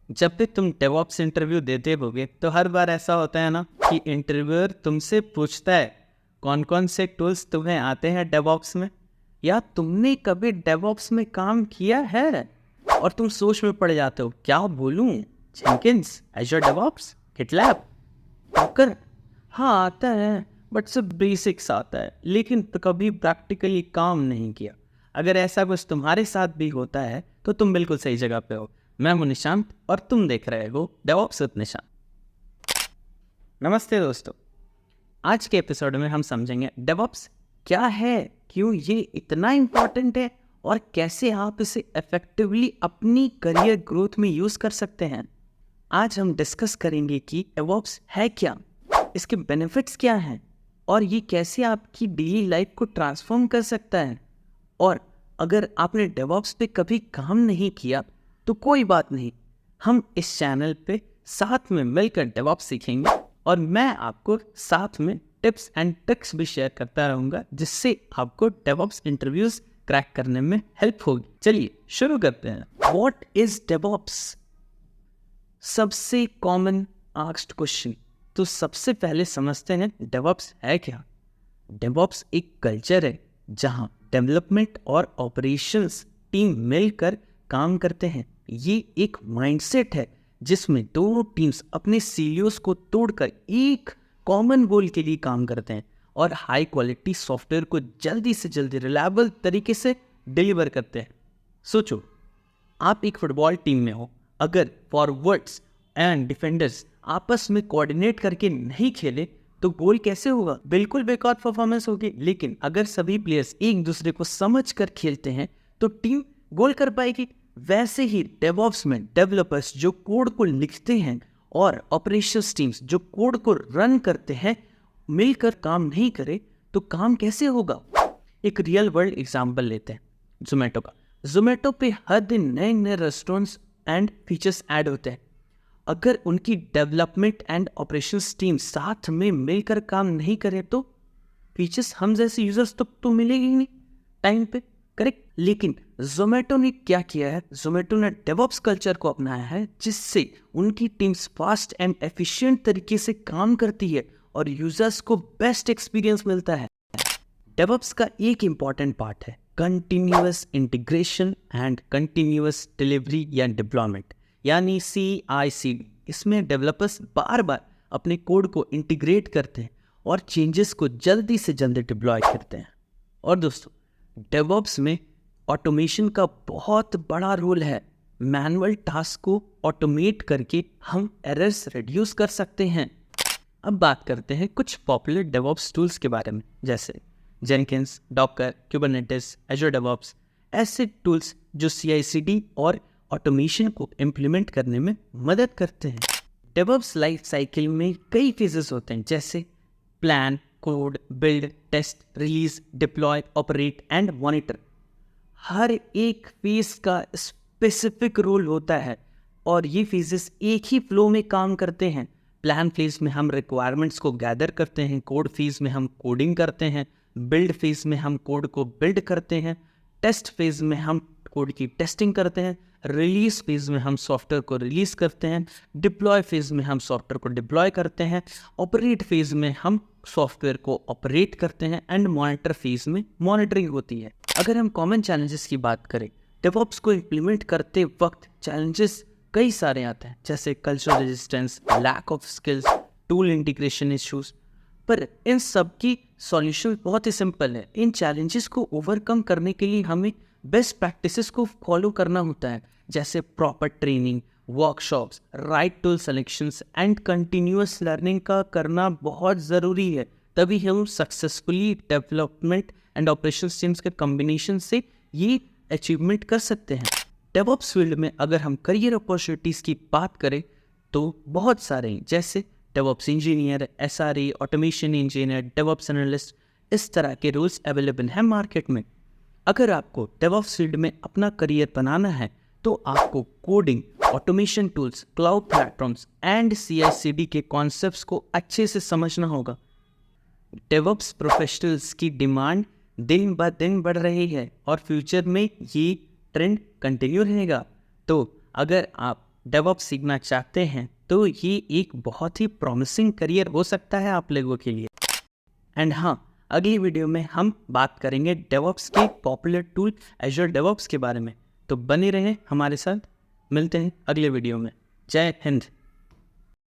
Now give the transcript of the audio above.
जब भी तुम डेवऑप्स इंटरव्यू देते होगे तो हर बार ऐसा होता है ना कि इंटरव्यूअर तुमसे पूछता है कौन कौन से टूल्स तुम्हें आते हैं डेवऑप्स में, या तुमने कभी डेवऑप्स में काम किया है। और तुम सोच में पड़ जाते हो, क्या बोलूं, Jenkins, Azure DevOps, GitLab, Docker. हाँ आता है, बट सिर्फ बेसिक्स आता है, लेकिन कभी प्रैक्टिकली काम नहीं किया। अगर ऐसा कुछ तुम्हारे साथ भी होता है तो तुम बिल्कुल सही जगह पे हो। मैं हूं निशांत और तुम देख रहे हो डेवऑप्स विद निशांत। नमस्ते दोस्तों, आज के एपिसोड में हम समझेंगे डेवऑप्स क्या है, क्यों ये इतना इम्पोर्टेंट है और कैसे आप इसे इफेक्टिवली अपनी करियर ग्रोथ में यूज कर सकते हैं। आज हम डिस्कस करेंगे कि डेवऑप्स है क्या, इसके बेनिफिट्स क्या हैं और ये कैसे आपकी डेली लाइफ को ट्रांसफॉर्म कर सकता है। और अगर आपने डेवऑप्स पे कभी काम नहीं किया तो कोई बात नहीं, हम इस चैनल पे साथ में मिलकर डेवऑप्स सीखेंगे और मैं आपको साथ में टिप्स एंड ट्रिक्स भी शेयर करता रहूँगा, जिससे आपको डेवऑप्स इंटरव्यूज क्रैक करने में हेल्प होगी। चलिए शुरू करते हैं। What is DevOps? सबसे कॉमन आस्क्ड क्वेश्चन, तो सबसे पहले समझते हैं डेवऑप्स है क्या। डेवऑप्स एक कल्चर है जहां डेवलपमेंट और ऑपरेशंस टीम मिलकर काम करते हैं। ये एक माइंडसेट है जिसमें दोनों टीम्स अपने सीलियोस को तोड़कर एक कॉमन गोल के लिए काम करते हैं और हाई क्वालिटी सॉफ्टवेयर को जल्दी से जल्दी रिलायबल तरीके से डिलीवर करते हैं। सोचो, आप एक फुटबॉल टीम में हो, अगर फॉरवर्ड्स एंड डिफेंडर्स आपस में कोऑर्डिनेट करके नहीं खेले तो गोल कैसे होगा? बिल्कुल बेकार परफॉर्मेंस होगी। लेकिन अगर सभी प्लेयर्स एक दूसरे को समझ कर खेलते हैं तो टीम गोल कर पाएगी। वैसे ही डेवऑप्स में डेवलपर्स जो कोड को लिखते हैं और ऑपरेशंस टीम्स जो कोड को रन करते हैं मिलकर काम नहीं करे तो काम कैसे होगा? एक रियल वर्ल्ड एग्जांपल लेते हैं जोमेटो का। जोमेटो पे हर दिन नए नए रेस्टोरेंट्स एंड फीचर्स ऐड होते हैं। अगर उनकी डेवलपमेंट एंड ऑपरेशंस टीम साथ में मिलकर काम नहीं करे तो फीचर्स हम जैसे यूजर्स तो मिलेगी ही नहीं टाइम पे, करेक्ट। लेकिन जोमेटो ने क्या किया है? जोमेटो ने डेवऑप्स कल्चर को अपनाया है जिससे उनकी टीम्स फास्ट एंड एफिशिएंट तरीके से काम करती है और यूजर्स को बेस्ट एक्सपीरियंस मिलता है। डेवऑप्स का एक इम्पॉर्टेंट पार्ट है continuous integration and continuous delivery या डिप्लॉयमेंट, यानी CI/CD। इसमें डेवलपर्स बार बार अपने कोड को इंटीग्रेट करते हैं और चेंजेस को जल्दी से जल्दी डिप्लॉय करते हैं। और दोस्तों, डेवऑप्स में ऑटोमेशन का बहुत बड़ा रोल है। मैनुअल टास्क को ऑटोमेट करके हम एरर्स रिड्यूस कर सकते हैं। अब बात करते हैं कुछ पॉपुलर डेवऑप्स टूल्स के बारे में, जैसे Jenkins, Docker, Kubernetes, Azure DevOps. ऐसे टूल्स जो CI/CD और ऑटोमेशन को इम्प्लीमेंट करने में मदद करते हैं। डेवऑप्स लाइफ साइकिल में कई फेजेस होते हैं, जैसे plan, code, build, test, release, deploy, operate and monitor. हर एक फेज का स्पेसिफिक रोल होता है और ये फेजेस एक ही फ्लो में काम करते हैं। प्लान फेज में हम रिक्वायरमेंट्स को गैदर करते हैं, कोड फेज में हम कोडिंग करते हैं, बिल्ड फेज में हम कोड को बिल्ड करते हैं, टेस्ट फेज में हम कोड की टेस्टिंग करते हैं, रिलीज फेज में हम सॉफ्टवेयर को रिलीज करते हैं, डिप्लॉय फेज में हम सॉफ्टवेयर को डिप्लॉय करते हैं, ऑपरेट फेज में हम सॉफ्टवेयर को ऑपरेट करते हैं एंड मॉनिटर फेज में मॉनिटरिंग होती है। अगर हम कॉमन चैलेंजेस की बात करें, डेवऑप्स को इम्प्लीमेंट करते वक्त चैलेंजेस कई सारे आते हैं, जैसे cultural resistance, lack of skills, tool integration issues. पर इन सब की सॉल्यूशन बहुत ही सिंपल है। इन चैलेंजेस को ओवरकम करने के लिए हमें बेस्ट प्रैक्टिसेस को फॉलो करना होता है, जैसे proper training, workshops, right tool selections and continuous learning का करना बहुत ज़रूरी है। तभी हम successfully development and operations teams के कॉम्बिनेशन से ये अचीवमेंट कर सकते हैं। डेवऑप्स फील्ड में अगर हम करियर अपॉर्चुनिटीज़ की बात करें तो बहुत सारे हैं, जैसे DevOps engineer, SRE, automation engineer, DevOps analyst. इस तरह के रोल्स अवेलेबल हैं मार्केट में। अगर आपको डेवऑप्स फील्ड में अपना करियर बनाना है तो आपको coding, automation tools, cloud platforms and CI/CD के कॉन्सेप्ट्स को अच्छे से समझना होगा। डेवऑप्स प्रोफेशनल्स की डिमांड दिन ब दिन बढ़ रही है और फ्यूचर में ये ट्रेंड कंटिन्यू रहेगा। तो अगर आप डेवऑप्स सीखना चाहते हैं तो ये एक बहुत ही प्रॉमिसिंग करियर हो सकता है आप लोगों के लिए। एंड हाँ, अगली वीडियो में हम बात करेंगे डेवऑप्स के पॉपुलर टूल एज़्योर डेवऑप्स के बारे में। तो बने रहें हमारे साथ, मिलते हैं अगले वीडियो में। जय हिंद।